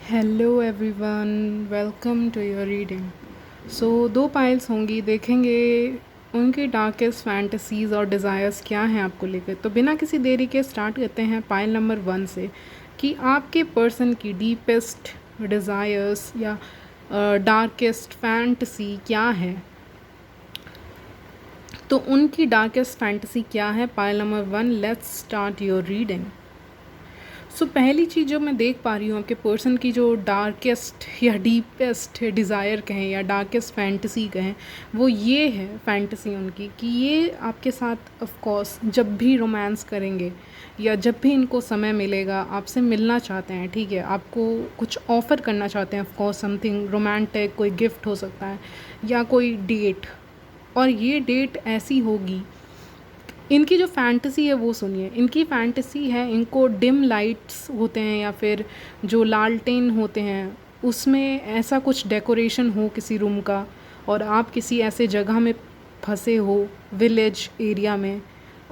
Hello everyone, welcome to your reading. So दो piles होंगी, देखेंगे उनकी डार्केस्ट फैंटेसीज़ और डिज़ायर्स क्या हैं आपको लेकर। तो बिना किसी देरी के स्टार्ट करते हैं पाइल नंबर 1 से कि आपके पर्सन की डीपेस्ट डिज़ायर्स या डार्केस्ट फैंटेसी क्या है। तो उनकी डार्केस्ट फैंटेसी क्या है, pile number 1। Let's start your reading. So पहली चीज़ जो मैं देख पा रही हूँ आपके पर्सन की, जो डार्केस्ट या डीपेस्ट डिज़ायर कहें या डार्केस्ट फैंटेसी कहें, वो ये है फैंटेसी उनकी कि ये आपके साथ ऑफ कोर्स जब भी रोमांस करेंगे या जब भी इनको समय मिलेगा आपसे मिलना चाहते हैं, ठीक है, आपको कुछ ऑफ़र करना चाहते हैं, ऑफ कोर्स समथिंग रोमांटिक, कोई गिफ्ट हो सकता है या कोई डेट। और ये डेट ऐसी होगी, इनकी जो फैंटेसी है वो सुनिए। इनकी फैंटेसी है, इनको डिम लाइट्स होते हैं या फिर जो लालटेन होते हैं उसमें ऐसा कुछ डेकोरेशन हो किसी रूम का, और आप किसी ऐसे जगह में फंसे हो, विलेज एरिया में,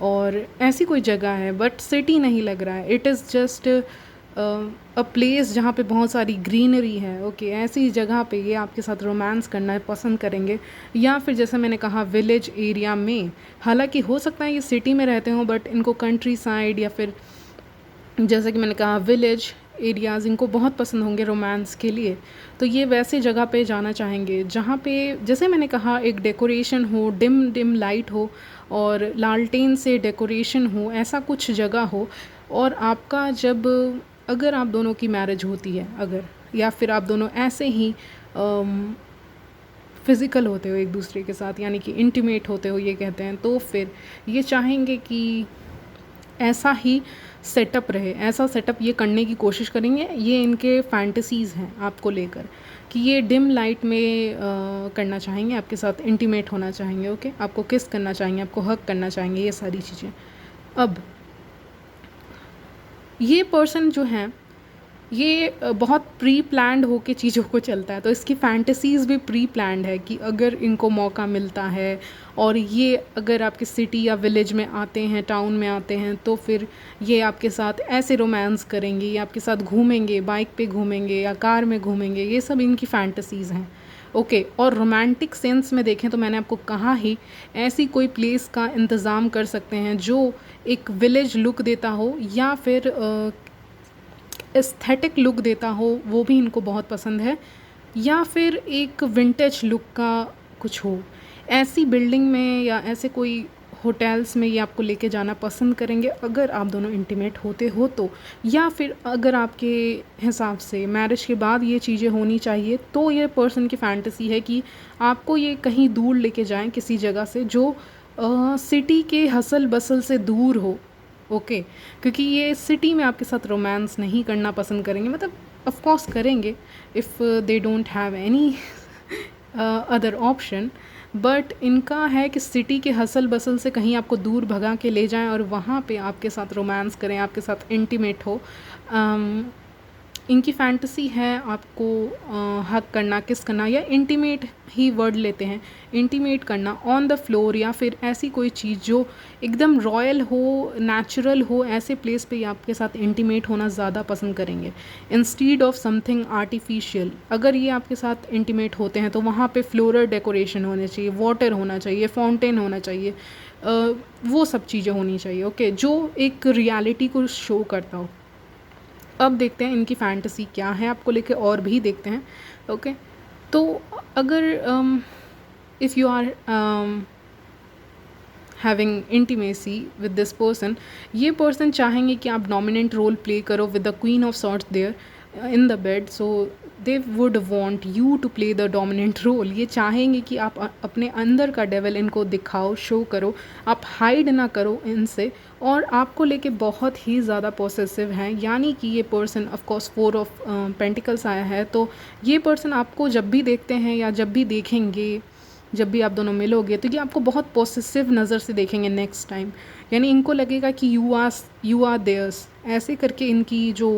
और ऐसी कोई जगह है बट सिटी नहीं लग रहा है, it is just a place जहाँ पे बहुत सारी ग्रीनरी है। ओके, ऐसी जगह पे ये आपके साथ रोमांस करना पसंद करेंगे, या फिर जैसे मैंने कहा विलेज एरिया में। हालांकि हो सकता है ये सिटी में रहते हों बट इनको कंट्री साइड या फिर जैसे कि मैंने कहा विलेज एरियाज़ इनको बहुत पसंद होंगे रोमांस के लिए। तो ये वैसे जगह पे जाना चाहेंगे जहाँ पे, जैसे मैंने कहा, एक डेकोरेशन हो, डिम डिम लाइट हो और लालटेन से डेकोरेशन हो, ऐसा कुछ जगह हो। और आपका जब, अगर आप दोनों की मैरिज होती है, अगर, या फिर आप दोनों ऐसे ही फ़िज़िकल होते हो एक दूसरे के साथ, यानी कि इंटीमेट होते हो ये कहते हैं, तो फिर ये चाहेंगे कि ऐसा ही सेटअप रहे, ऐसा सेटअप ये करने की कोशिश करेंगे। ये इनके फैंटेसीज़ हैं आपको लेकर कि ये डिम लाइट में करना चाहेंगे, आपके साथ इंटीमेट होना चाहेंगे। ओके, आपको किस करना चाहेंगे, आपको हक करना चाहेंगे, ये सारी चीज़ें। अब ये पर्सन जो हैं, ये बहुत प्री प्लान्ड होके चीज़ों को चलता है, तो इसकी फैंटेसीज़ भी प्री प्लान्ड है कि अगर इनको मौका मिलता है और ये अगर आपके सिटी या विलेज में आते हैं, टाउन में आते हैं, तो फिर ये आपके साथ ऐसे रोमांस करेंगे, ये आपके साथ घूमेंगे, बाइक पे घूमेंगे या कार में घूमेंगे, ये सब इनकी फैंटेसीज़ हैं। ओके, और रोमांटिक सेंस में देखें तो मैंने आपको कहा ही, ऐसी कोई प्लेस का इंतज़ाम कर सकते हैं जो एक विलेज लुक देता हो या फिर एस्थेटिक लुक देता हो, वो भी इनको बहुत पसंद है, या फिर एक विंटेज लुक का कुछ हो। ऐसी बिल्डिंग में या ऐसे कोई होटल्स में ये आपको लेके जाना पसंद करेंगे अगर आप दोनों इंटीमेट होते हो तो, या फिर अगर आपके हिसाब से मैरिज के बाद ये चीज़ें होनी चाहिए, तो ये पर्सन की फैंटेसी है कि आपको ये कहीं दूर लेके जाएं, किसी जगह से जो सिटी के हसल बसल से दूर हो। ओके, क्योंकि ये सिटी में आपके साथ रोमांस नहीं करना पसंद करेंगे, मतलब ऑफ कोर्स करेंगे if they don't have any other option, but इनका है कि सिटी के हसल बसल से कहीं आपको दूर भगा के ले जाएं और वहाँ पे आपके साथ रोमांस करें, आपके साथ इंटीमेट हो। इनकी फैंटेसी है आपको हक करना, किस करना, या इंटीमेट ही वर्ड लेते हैं, इंटीमेट करना ऑन द फ्लोर, या फिर ऐसी कोई चीज़ जो एकदम रॉयल हो, नेचुरल हो, ऐसे प्लेस पे आपके साथ इंटीमेट होना ज़्यादा पसंद करेंगे इंस्टीड ऑफ समथिंग आर्टिफिशियल। अगर ये आपके साथ इंटीमेट होते हैं तो वहाँ पे फ्लोरल डेकोरेशन होने चाहिए, वाटर होना चाहिए, फाउंटेन होना चाहिए, वो सब चीज़ें होनी चाहिए। ओके, जो एक रियलिटी को शो करता हो। अब देखते हैं इनकी फैंटेसी क्या है आपको लेके, और भी देखते हैं। ओके, तो अगर if you are having intimacy with this person, ये पर्सन चाहेंगे कि आप डोमिनेंट रोल प्ले करो with the queen of sorts there in the bed, so they would want you to play the dominant role. ये चाहेंगे कि आप अपने अंदर का डेविल इनको दिखाओ, शो करो, आप हाइड ना करो इनसे, और आपको लेके बहुत ही ज़्यादा पॉसेसिव हैं। यानी कि ये person, of course 4 of pentacles आया है, तो ये पर्सन आपको जब भी देखते हैं या जब भी देखेंगे, जब भी आप दोनों मिलोगे, तो ये आपको बहुत पॉसेसिव नज़र से देखेंगे नेक्स्ट टाइम। यानी इनको लगेगा कि यू आर देयर्स, ऐसे करके इनकी जो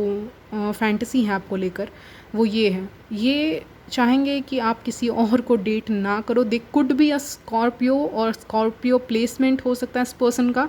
फैंटेसी है आपको लेकर वो ये है। ये चाहेंगे कि आप किसी और को डेट ना करो। They could be a Scorpio, और स्कॉर्पियो प्लेसमेंट हो सकता है इस पर्सन का,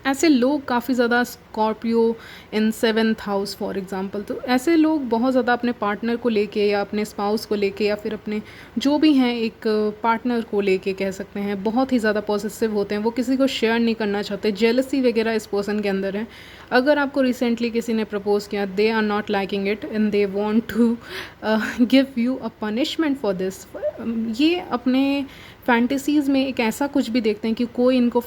ऐसे लोग काफ़ी ज़्यादा, Scorpio in 7th house for example, तो ऐसे लोग बहुत ज़्यादा अपने पार्टनर को लेके या अपने स्पाउस को लेके या फिर अपने जो भी हैं एक पार्टनर को लेके कह सकते हैं, बहुत ही ज़्यादा पॉसेसिव होते हैं। वो किसी को शेयर नहीं करना चाहते, जेलसी वगैरह इस पर्सन के अंदर है। अगर आपको रिसेंटली किसी ने प्रपोज़ किया, they are not liking it and they want to give you a punishment for this. ये अपने फैंटेसीज़ में एक ऐसा कुछ भी देखते हैं कि कोई इनको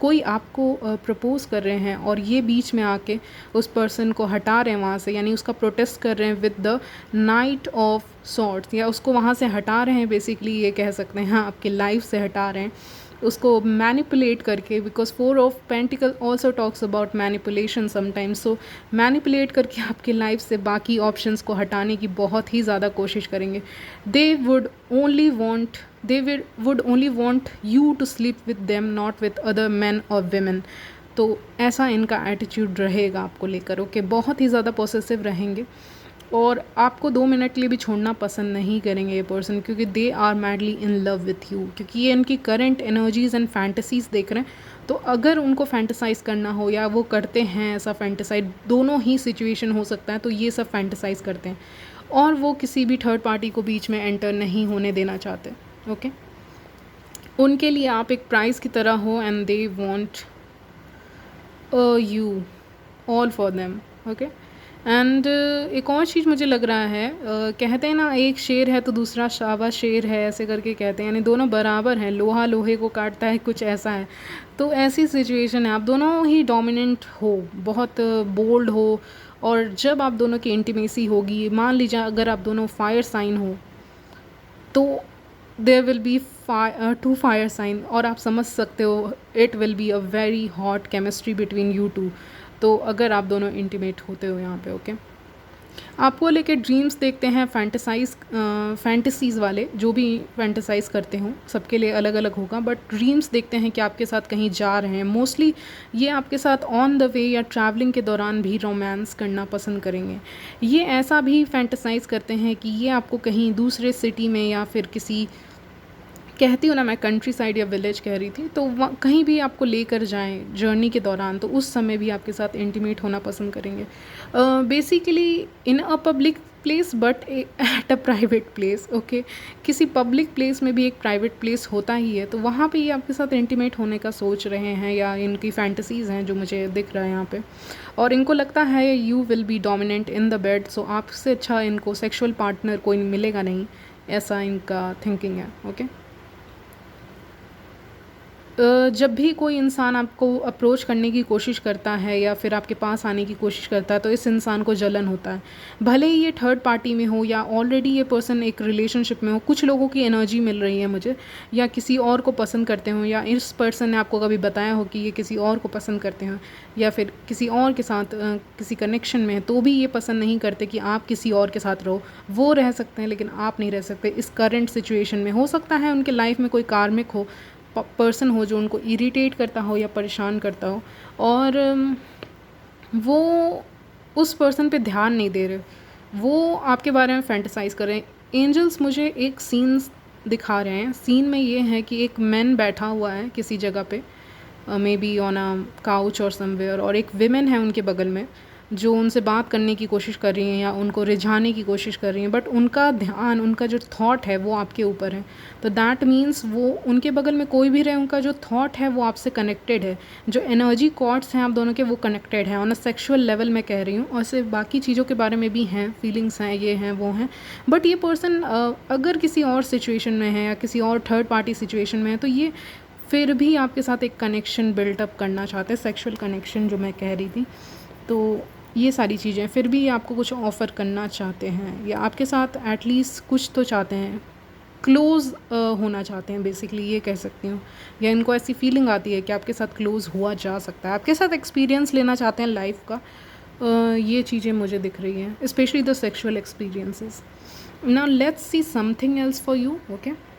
कोई आपको प्रपोज़ कर रहे हैं और ये बीच में आके उस पर्सन को हटा रहे हैं वहाँ से, यानी उसका प्रोटेस्ट कर रहे हैं with the night of sorts, या उसको वहाँ से हटा रहे हैं बेसिकली, ये कह सकते हैं, हाँ, आपकी लाइफ से हटा रहे हैं उसको मैनिपुलेट करके, because 4 of pentacle also talks about manipulation sometimes. So manipulate करके आपकी लाइफ से बाकी ऑप्शंस को हटाने की बहुत ही ज़्यादा कोशिश करेंगे। They would only want would only want you to sleep with them, not with other men or women। तो ऐसा इनका एटीट्यूड रहेगा आपको लेकर, ओके। बहुत ही ज़्यादा पॉसेसिव रहेंगे और आपको 2 मिनट के लिए भी छोड़ना पसंद नहीं करेंगे ये पर्सन, क्योंकि they are madly in love with you, क्योंकि ये इनकी करंट एनर्जीज़ एंड फैंटेसीज़ देख रहे हैं। तो अगर उनको फैंटेसाइज़ करना हो या वो करते हैं ऐसा फैंटेसाइज, दोनों ही सिचुएशन हो सकता है, तो ये सब फैंटेसाइज़ करते हैं और वो किसी भी थर्ड पार्टी को बीच में एंटर नहीं होने देना चाहते, ओके। उनके लिए आप एक प्राइज़ की तरह हो and they want you all for them, okay. And एक और चीज़ मुझे लग रहा है, कहते हैं ना, एक शेर है तो दूसरा शाबा शेर है, ऐसे करके कहते हैं, यानी दोनों बराबर हैं, लोहा लोहे को काटता है, कुछ ऐसा है। तो ऐसी सिचुएशन है, आप दोनों ही डोमिनेंट हो, बहुत बोल्ड हो, और जब आप दोनों की इंटीमेसी होगी, मान लीजिए अगर आप दोनों फायर साइन हो तो there will be 2 fire sign, और आप समझ सकते हो it will be a very hot chemistry between you two. तो अगर आप दोनों इंटीमेट होते हो यहाँ पे, ओके। आपको लेके ड्रीम्स देखते हैं, फैंटेसीज़ वाले जो भी फैंटेसाइज करते हों, सबके लिए अलग अलग होगा, बट ड्रीम्स देखते हैं कि आपके साथ कहीं जा रहे हैं। मोस्टली ये आपके साथ ऑन द वे या ट्रैवलिंग के दौरान भी रोमांस करना पसंद करेंगे। ये ऐसा भी फैंटेसाइज करते हैं कि ये आपको कहीं दूसरे सिटी में या फिर किसी, कहती हूँ ना मैं, कंट्री साइड या विलेज कह रही थी, तो वहाँ कहीं भी आपको लेकर जाएं जर्नी के दौरान, तो उस समय भी आपके साथ इंटीमेट होना पसंद करेंगे। Basically in a public place but at a private place, okay. किसी पब्लिक प्लेस में भी एक प्राइवेट प्लेस होता ही है, तो वहाँ पे ये आपके साथ इंटीमेट होने का सोच रहे हैं, या इनकी फैंटेसीज़ हैं जो मुझे दिख रहा है यहाँ पे। और इनको लगता है you will be dominant in the bed, so आपसे अच्छा इनको सेक्शुअल पार्टनर कोई मिलेगा नहीं, ऐसा इनका थिंकिंग है, ओके। जब भी कोई इंसान आपको अप्रोच करने की कोशिश करता है या फिर आपके पास आने की कोशिश करता है, तो इस इंसान को जलन होता है, भले ही ये थर्ड पार्टी में हो या ऑलरेडी ये पर्सन एक रिलेशनशिप में हो। कुछ लोगों की एनर्जी मिल रही है मुझे, या किसी और को पसंद करते हो, या इस पर्सन ने आपको कभी बताया हो कि ये किसी और को पसंद करते हैं, या फिर किसी और के साथ किसी कनेक्शन में है, तो भी ये पसंद नहीं करते कि आप किसी और के साथ रहो। वो रह सकते हैं लेकिन आप नहीं रह सकते इस करंट सिचुएशन में। हो सकता है उनके लाइफ में कोई कार्मिक हो, पर्सन हो जो उनको इरिटेट करता हो या परेशान करता हो, और वो उस पर्सन पे ध्यान नहीं दे रहे, वो आपके बारे में फैंटेसाइज कर रहे हैं। एंजल्स मुझे एक सीन्स दिखा रहे हैं। सीन में ये है कि एक मैन बैठा हुआ है किसी जगह पे, may be on a couch और समवेयर, और एक विमेन है उनके बगल में जो उनसे बात करने की कोशिश कर रही हैं या उनको रिझाने की कोशिश कर रही हैं, बट उनका ध्यान, उनका जो थॉट है वो आपके ऊपर है। तो दैट मीन्स वो उनके बगल में कोई भी रहे, उनका जो थॉट है वो आपसे कनेक्टेड है, जो एनर्जी कॉर्ड्स हैं आप दोनों के वो कनेक्टेड हैं ऑन अ सेक्शुअल लेवल मैं कह रही हूँ। और सिर्फ बाकी चीज़ों के बारे में भी हैं, फीलिंग्स हैं, ये हैं वो हैं, बट ये पर्सन अगर किसी और सिचुएशन में है या किसी और थर्ड पार्टी सिचुएशन में है, तो ये फिर भी आपके साथ एक कनेक्शन बिल्टअप करना चाहते हैं, सेक्शुअल कनेक्शन जो मैं कह रही थी। तो ये सारी चीज़ें, फिर भी आपको कुछ ऑफ़र करना चाहते हैं या आपके साथ एटलीस्ट कुछ तो चाहते हैं, क्लोज़ होना चाहते हैं, बेसिकली ये कह सकती हूँ। या इनको ऐसी फीलिंग आती है कि आपके साथ क्लोज़ हुआ जा सकता है, आपके साथ एक्सपीरियंस लेना चाहते हैं लाइफ का। ये चीज़ें मुझे दिख रही हैं, specially the sexual experiences. Now let's see something else for you, okay.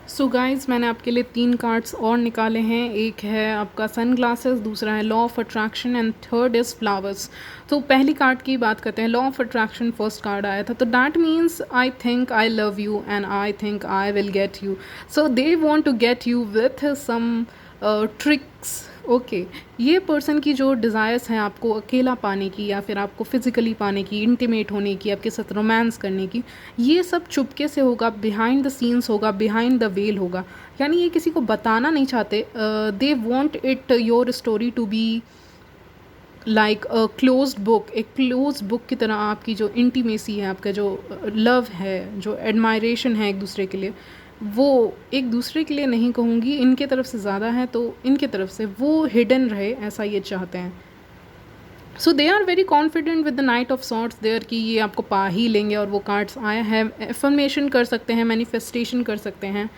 So guys, मैंने आपके लिए 3 कार्ड्स और निकाले हैं। एक है आपका सन ग्लासेस, दूसरा है law of attraction and third is flowers. तो पहली कार्ड की बात करते हैं। Law of attraction first card आया था, तो that means I think I love you and I think I will get you. So they want to get you with some tricks, okay, ये पर्सन की जो डिज़ायर्स हैं आपको अकेला पाने की या फिर आपको फिज़िकली पाने की, इंटीमेट होने की, आपके साथ रोमांस करने की, ये सब चुपके से होगा, बिहाइंड द सीन्स होगा, बिहाइंड द वेल होगा। यानी ये किसी को बताना नहीं चाहते। They want it your story to be like a closed book, एक क्लोज बुक की तरह। आपकी जो इंटीमेसी है, आपका जो लव है, जो एडमायरेशन है एक दूसरे के लिए, वो एक दूसरे के लिए नहीं कहूँगी, इनके तरफ से ज़्यादा है, तो इनके तरफ से वो हिडन रहे, ऐसा ये चाहते हैं। So they are very confident with the night of sorts there कि ये आपको पा ही लेंगे, और वो कार्ड्स आया है, एफर्मेशन कर सकते हैं, मैनिफेस्टेशन कर सकते हैं।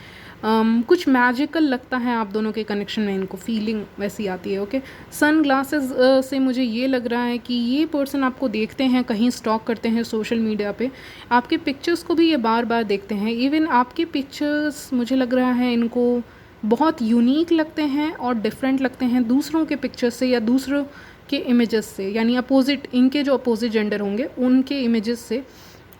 कुछ मैजिकल लगता है आप दोनों के कनेक्शन में, इनको फीलिंग वैसी आती है। ओके, सन ग्लासेस से मुझे ये लग रहा है कि ये पर्सन आपको देखते हैं, कहीं स्टॉक करते हैं सोशल मीडिया पे, आपके पिक्चर्स को भी ये बार बार देखते हैं। इवन आपके पिक्चर्स मुझे लग रहा है इनको बहुत यूनिक लगते हैं और डिफरेंट लगते हैं दूसरों के पिक्चर्स से या दूसरों के इमेजेस से, यानी अपोजिट, इनके जो अपोजिट जेंडर होंगे उनके इमेजेस से,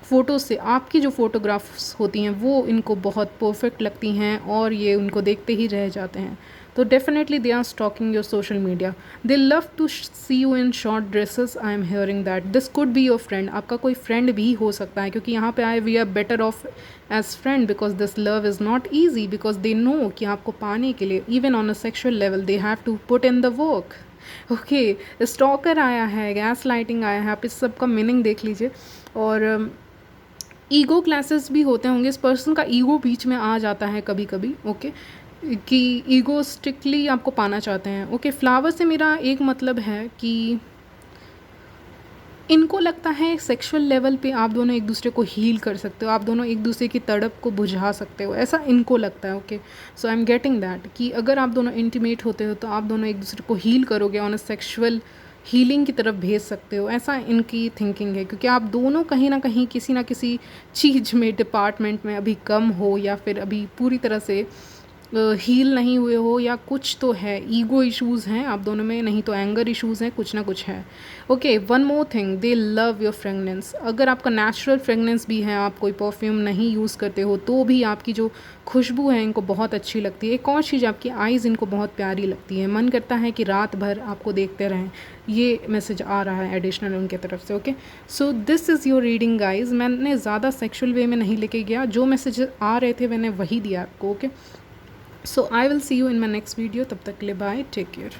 फ़ोटोज़ से। आपकी जो फ़ोटोग्राफ्स होती हैं वो इनको बहुत परफेक्ट लगती हैं और ये उनको देखते ही रह जाते हैं। तो definitely they are stalking your social media. They love to see you in short dresses. I am hearing that this could be your friend. आपका कोई फ्रेंड भी हो सकता है, क्योंकि यहाँ पे आए we are better off as friend, because this love is not easy, because they know कि आपको पाने के लिए even on a sexual level they have to put in the work. Okay, stalker आया है, गैस लाइटिंग आया है, आप इस सब का मीनिंग देख लीजिए। और ईगो क्लासेस भी होते होंगे, इस पर्सन का ईगो बीच में आ जाता है कभी कभी। ओके, कि ईगो स्ट्रिक्टली आपको पाना चाहते हैं। ओके, फ्लावर से मेरा एक मतलब है कि इनको लगता है सेक्सुअल लेवल पे आप दोनों एक दूसरे को हील कर सकते हो, आप दोनों एक दूसरे की तड़प को बुझा सकते हो, ऐसा इनको लगता है। Okay, so I am getting that कि अगर आप दोनों इंटीमेट होते हो तो आप दोनों एक दूसरे को हील करोगे, ऑन अ सेक्सुअल हीलिंग की तरफ भेज सकते हो, ऐसा इनकी थिंकिंग है। क्योंकि आप दोनों कहीं ना किसी चीज़ में, डिपार्टमेंट में अभी कम हो, या फिर अभी पूरी तरह से हील नहीं हुए हो, या कुछ तो है, ईगो इश्यूज़ हैं आप दोनों में, नहीं तो एंगर इश्यूज़ हैं, कुछ ना कुछ है। Okay, one more thing, they love your fragrance. अगर आपका नेचुरल फ्रेगनेंस भी है, आप कोई परफ्यूम नहीं यूज़ करते हो, तो भी आपकी जो खुशबू है इनको बहुत अच्छी लगती है। एक और चीज़, आपकी आइज़ इनको बहुत प्यारी लगती है, मन करता है कि रात भर आपको देखते रहें। ये मैसेज आ रहा है एडिशनल उनके तरफ से। Okay, so this is your reading guys. मैंने ज़्यादा सेक्शुअल वे में नहीं लेके गया, जो मैसेज आ रहे थे मैंने वही दिया आपको। Okay, so I will see you in my next video. तब तक के लिए bye, take care.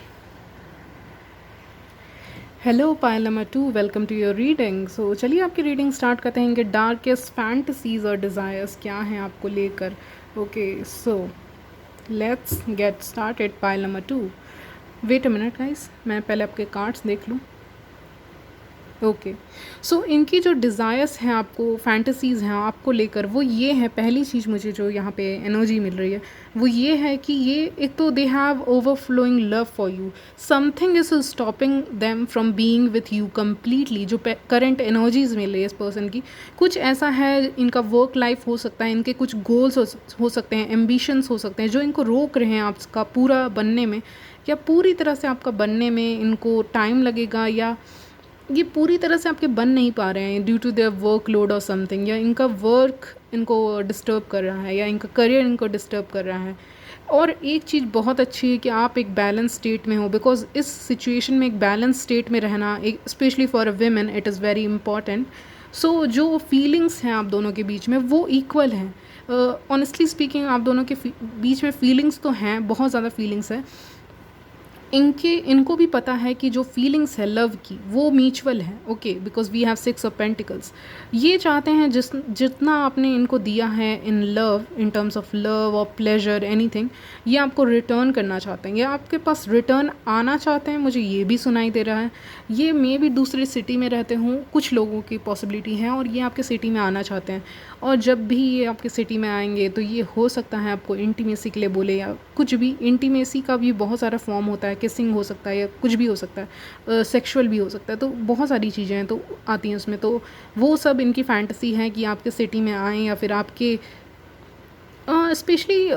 Hello pile number 2, welcome to your reading. So चलिए आपकी रीडिंग स्टार्ट करते हैं कि डार्केस्ट फैंटसीज और डिज़ायर्स क्या हैं आपको लेकर। Okay, so let's get started. Pile number 2, wait a minute guys, मैं पहले आपके कार्ड्स देख लूँ। ओके, सो इनकी जो डिज़ायर्स हैं, आपको फैंटसीज़ हैं आपको लेकर, वो ये है, पहली चीज़ मुझे जो यहाँ पे एनर्जी मिल रही है वो ये है कि ये एक तो they have overflowing love for you, something is stopping them from being with you completely. जो करंट एनर्जीज मिल रही है इस पर्सन की, कुछ ऐसा है, इनका वर्क लाइफ हो सकता है, इनके कुछ गोल्स हो सकते हैं, एम्बिशंस हो सकते हैं, जो इनको रोक रहे हैं आपका पूरा बनने में, या पूरी तरह से आपका बनने में इनको टाइम लगेगा, या ये पूरी तरह से आपके बन नहीं पा रहे हैं due to their work load और समथिंग, या इनका वर्क इनको डिस्टर्ब कर रहा है, या इनका करियर इनको डिस्टर्ब कर रहा है। और एक चीज़ बहुत अच्छी है कि आप एक बैलेंस स्टेट में हो, बिकॉज इस सिचुएशन में एक बैलेंस स्टेट में रहना, एक specially for a women, it is very important. So जो फीलिंग्स हैं आप दोनों के बीच में वो इक्वल हैं। ऑनेस्टली स्पीकिंग, आप दोनों के बीच में फीलिंग्स तो हैं, बहुत ज़्यादा फीलिंग्स है। इनको भी पता है कि जो फीलिंग्स है लव की वो म्यूचुअल है। Okay, because we have 6 of pentacles. ये चाहते हैं जितना आपने इनको दिया है in love, in terms of love और प्लेजर, एनीथिंग, ये आपको रिटर्न करना चाहते हैं, या आपके पास रिटर्न आना चाहते हैं। मुझे ये भी सुनाई दे रहा है, ये मे भी दूसरी सिटी में रहते हों, कुछ लोगों की पॉसिबिलिटी है, और ये आपके सिटी में आना चाहते हैं। और जब भी ये आपके सिटी में आएंगे तो ये हो सकता है आपको इंटीमेसी के लिए बोले, या कुछ भी। इंटीमेसी का भी बहुत सारा फॉर्म होता है, किसिंग हो सकता है, या कुछ भी हो सकता है, सेक्सुअल भी हो सकता है, तो बहुत सारी चीज़ें हैं तो आती हैं उसमें। तो वो सब इनकी फैंटेसी है कि आपके सिटी में आएँ, या फिर आपके स्पेशली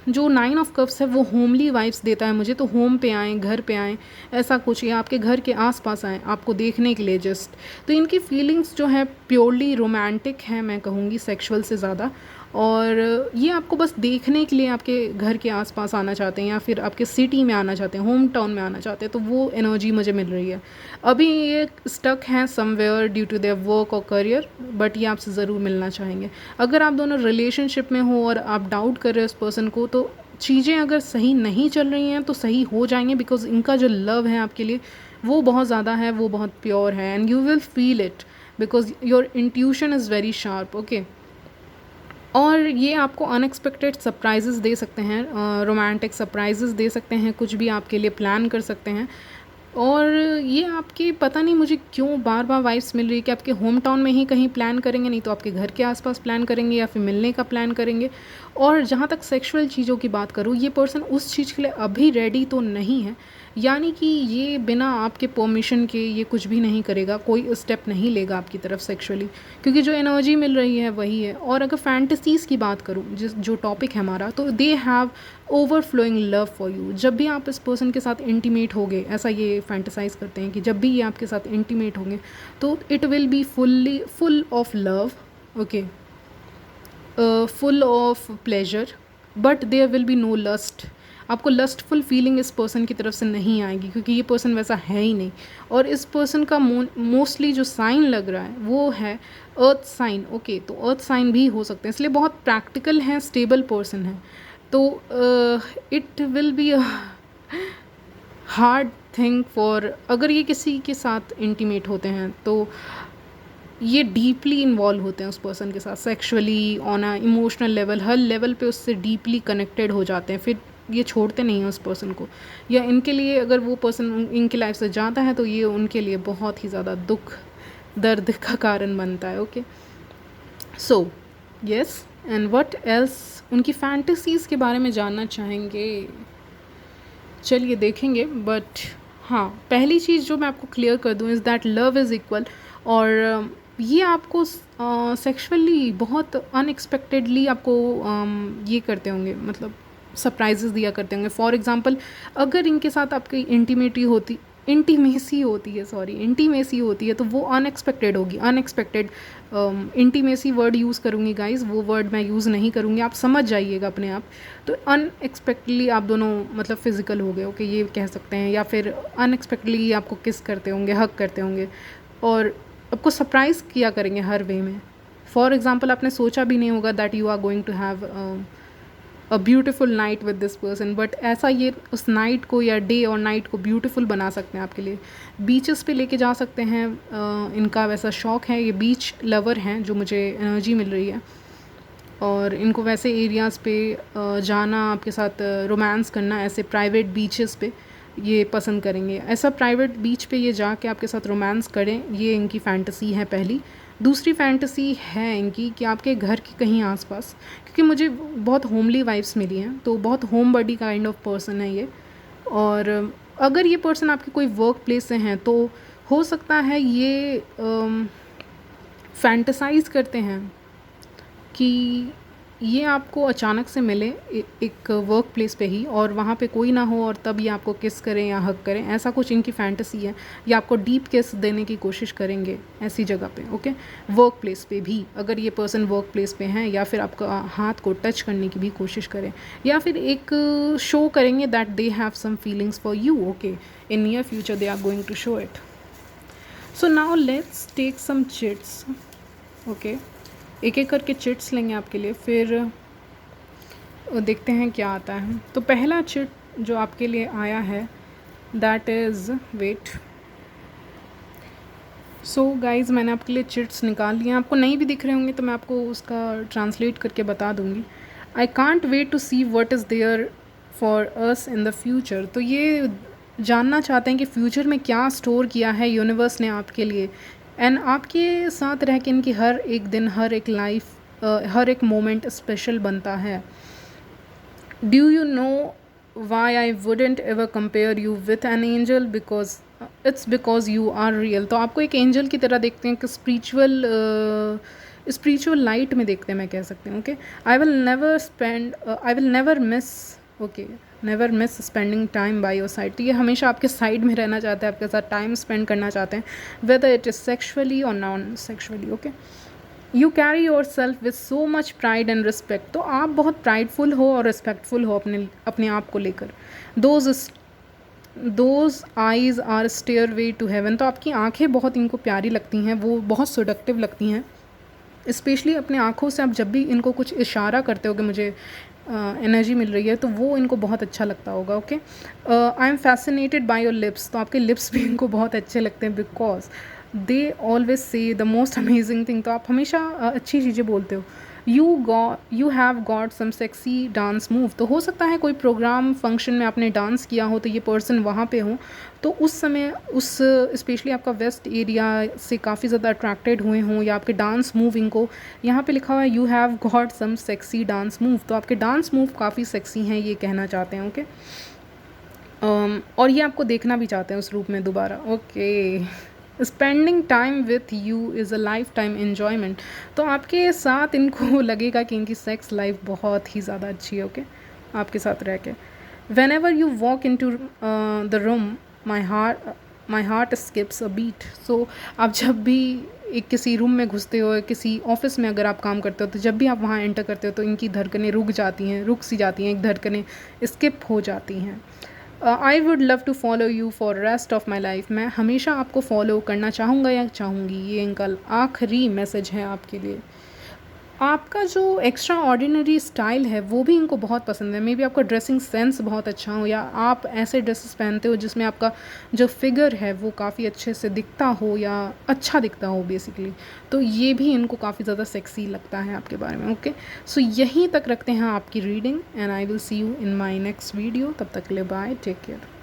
जो 9 ऑफ कप्स है वो होमली वाइब्स देता है मुझे, तो होम पे आएँ, घर पे आएँ, ऐसा कुछ, या आपके घर के आसपास आएँ आपको देखने के लिए जस्ट। तो इनकी फीलिंग्स जो है प्योरली रोमांटिक है, मैं कहूँगी सेक्सुअल से ज़्यादा। और ये आपको बस देखने के लिए आपके घर के आसपास आना चाहते हैं या फिर आपके सिटी में आना चाहते हैं, होम टाउन में आना चाहते हैं, तो वो एनर्जी मुझे मिल रही है। अभी ये स्टक हैं somewhere due to their work और करियर, बट ये आपसे ज़रूर मिलना चाहेंगे। अगर आप दोनों रिलेशनशिप में हो और आप डाउट कर रहे हो उस पर्सन को, तो चीज़ें अगर सही नहीं चल रही हैं तो सही हो जाएंगे, बिकॉज इनका जो लव है आपके लिए वो बहुत ज़्यादा है, वो बहुत प्योर है, and you will feel it because your intuition is very sharp. Okay, और ये आपको अनएक्सपेक्टेड सरप्राइजेस दे सकते हैं, रोमांटिक सरप्राइजेस दे सकते हैं, कुछ भी आपके लिए प्लान कर सकते हैं। और ये आपके पता नहीं मुझे क्यों बार बार वाइब्स मिल रही है कि आपके होम टाउन में ही कहीं प्लान करेंगे, नहीं तो आपके घर के आसपास प्लान करेंगे या फिर मिलने का प्लान करेंगे। और जहाँ तक सेक्सुअल चीज़ों की बात करूँ, ये पर्सन उस चीज़ के लिए अभी रेडी तो नहीं है, यानी कि ये बिना आपके परमिशन के ये कुछ भी नहीं करेगा, कोई स्टेप नहीं लेगा आपकी तरफ सेक्सुअली, क्योंकि जो एनर्जी मिल रही है वही है। और अगर फैंटेसीज़ की बात करूँ, जो टॉपिक है हमारा, तो they have overflowing love for you. जब भी आप इस पर्सन के साथ इंटीमेट होगे, ऐसा ये फैंटेसाइज करते हैं कि जब भी ये आपके साथ इंटीमेट होंगे तो it will be full of love, okay, full of pleasure, but there will be no lust. आपको लस्टफुल फीलिंग इस पर्सन की तरफ से नहीं आएगी, क्योंकि ये पर्सन वैसा है ही नहीं। और इस पर्सन का मोस्टली जो साइन लग रहा है वो है अर्थ साइन। ओके, तो अर्थ साइन भी हो सकते हैं, इसलिए बहुत प्रैक्टिकल हैं, स्टेबल पर्सन है। तो it will be a hard thing for, अगर ये किसी के साथ इंटीमेट होते हैं तो ये डीपली इन्वॉल्व होते हैं उस पर्सन के साथ sexually, on a emotional level, her level पे उससे डीपली कनेक्टेड हो जाते हैं, फिर ये छोड़ते नहीं हैं उस पर्सन को। या इनके लिए अगर वो पर्सन इनकी लाइफ से जाता है तो ये उनके लिए बहुत ही ज़्यादा दुख दर्द का कारण बनता है। Okay, so yes, and what else, उनकी फैंटेसीज़ के बारे में जानना चाहेंगे, चलिए देखेंगे। बट हाँ, पहली चीज़ जो मैं आपको क्लियर कर दूँ is that love is equal. और ये आपको सेक्सुअली बहुत अनएक्सपेक्टेडली आपको ये करते होंगे, मतलब सरप्राइजेस दिया करते होंगे। फॉर एग्जांपल, अगर इनके साथ आपकी इंटीमेसी होती है तो वो अनएक्सपेक्टेड होगी। अनएक्सपेक्टेड इंटीमेसी वर्ड यूज़ करूँगी गाइज, वो वर्ड मैं यूज़ नहीं करूँगी, आप समझ जाइएगा अपने आप। तो अनएक्सपेक्टली आप दोनों मतलब फिजिकल हो गए, ओके, ये कह सकते हैं। या फिर अनएक्सपेक्टली आपको किस करते होंगे, हक करते होंगे, और आपको सरप्राइज़ किया करेंगे हर वे में। फॉर एग्ज़ाम्पल, आपने सोचा भी नहीं होगा that you are going to have a beautiful night with this person, but ऐसा ये उस नाइट को या डे और नाइट को ब्यूटिफुल बना सकते हैं आपके लिए। बीचेस पे लेके जा सकते हैं, इनका वैसा शौक़ है, ये बीच लवर हैं जो मुझे एनर्जी मिल रही है। और इनको वैसे एरियाज़ पे जाना, आपके साथ रोमांस करना, ऐसे प्राइवेट बीचेस पे ये पसंद करेंगे। ऐसा प्राइवेट बीच पे ये जाके आपके साथ रोमांस करें, ये इनकी फैंटेसी है पहली। दूसरी फैंटेसी है इनकी कि आपके घर के कहीं आसपास, क्योंकि मुझे बहुत होमली वाइब्स मिली हैं, तो बहुत home buddy kind of person है ये। और अगर ये पर्सन आपके कोई वर्क प्लेस से हैं तो हो सकता है ये फैंटेसाइज करते हैं कि ये आपको अचानक से मिले एक वर्क प्लेस पे ही, और वहाँ पे कोई ना हो और तब ये आपको किस करें या हक करें, ऐसा कुछ इनकी फैंटेसी है। या आपको डीप किस देने की कोशिश करेंगे ऐसी जगह पे। ओके, वर्क प्लेस पे भी, अगर ये पर्सन वर्क प्लेस पे हैं, या फिर आपका हाथ को टच करने की भी कोशिश करें, या फिर एक शो करेंगे that they have some feelings for you. Okay, in near future they are going to show it. So now let's take some chits. Okay, एक एक करके चिट्स लेंगे आपके लिए, फिर देखते हैं क्या आता है। तो पहला चिट जो आपके लिए आया है that is wait. So guys, मैंने आपके लिए चिट्स निकाल लिए, आपको नहीं भी दिख रहे होंगे तो मैं आपको उसका ट्रांसलेट करके बता दूँगी। I can't wait to see what is there for us in the future. तो ये जानना चाहते हैं कि फ्यूचर में क्या स्टोर किया है यूनिवर्स ने आपके लिए, एंड आपके साथ रह के इनकी हर एक दिन, हर एक लाइफ, हर एक मोमेंट स्पेशल बनता है। Do you know why I wouldn't ever compare you with an angel, because it's because you are real. तो आपको एक एंजल की तरह देखते हैं, कि स्पिरिचुअल लाइट में देखते हैं, मैं कह सकती हूँ। Okay, I will never miss, okay, never miss spending time by your side. तो ये हमेशा आपके साइड में रहना चाहते हैं, आपके साथ टाइम स्पेंड करना चाहते हैं, वेदर इट इज़ सेक्शुअली और non sexually. Okay, you carry your self with so much pride and respect, तो आप बहुत प्राइडफुल हो और रिस्पेक्टफुल हो अपने अपने आप को लेकर। Those eyes are stairway to heaven, तो आपकी आंखें बहुत इनको प्यारी लगती हैं, वो बहुत सेडक्टिव लगती हैं। स्पेशली अपने आँखों से आप जब भी इनको कुछ इशारा करते हो कि मुझे एनर्जी मिल रही है, तो वो इनको बहुत अच्छा लगता होगा। Okay, I am fascinated by your lips, तो आपके लिप्स भी इनको बहुत अच्छे लगते हैं, because they always say the most amazing thing, तो आप हमेशा अच्छी चीज़ें बोलते हो। You have got some sexy dance move, तो हो सकता है कोई प्रोग्राम फंक्शन में आपने डांस किया हो, तो ये पर्सन वहाँ पे हो, तो उस समय उस स्पेशली आपका वेस्ट एरिया से काफ़ी ज़्यादा अट्रैक्टेड हुए हों, या आपके डांस मूव इनको, यहाँ पे लिखा हुआ है you have got some sexy dance move, तो आपके डांस मूव काफ़ी सेक्सी हैं, ये कहना चाहते हैं। ओके, और ये आपको देखना भी चाहते हैं उस रूप में दोबारा। Okay, spending time with you is a life time enjoyment, तो आपके साथ इनको लगेगा कि इनकी सेक्स लाइफ बहुत ही ज़्यादा अच्छी है। ओके, आपके साथ रह के। Whenever you walk into the room my heart skips a beat, so आप जब भी एक किसी रूम में घुसते हो, किसी ऑफिस में अगर आप काम करते हो, तो जब भी आप वहाँ एंटर करते हो तो इनकी धड़कनें रुक सी जाती हैं, एक धड़कनें स्किप हो जाती हैं। I would love to follow you for rest of my life, मैं हमेशा आपको फॉलो करना चाहूँगा या चाहूँगी, ये इनका आखिरी मैसेज है आपके लिए। आपका जो एक्स्ट्रा ऑर्डिनरी स्टाइल है वो भी इनको बहुत पसंद है, मे बी आपका ड्रेसिंग सेंस बहुत अच्छा हो, या आप ऐसे ड्रेसेस पहनते हो जिसमें आपका जो फिगर है वो काफ़ी अच्छे से दिखता हो या अच्छा दिखता हो बेसिकली, तो ये भी इनको काफ़ी ज़्यादा सेक्सी लगता है आपके बारे में। ओके, सो यहीं तक रखते हैं आपकी reading, and I will see you in my next video. तब तक के लिए बाय, टेक केयर।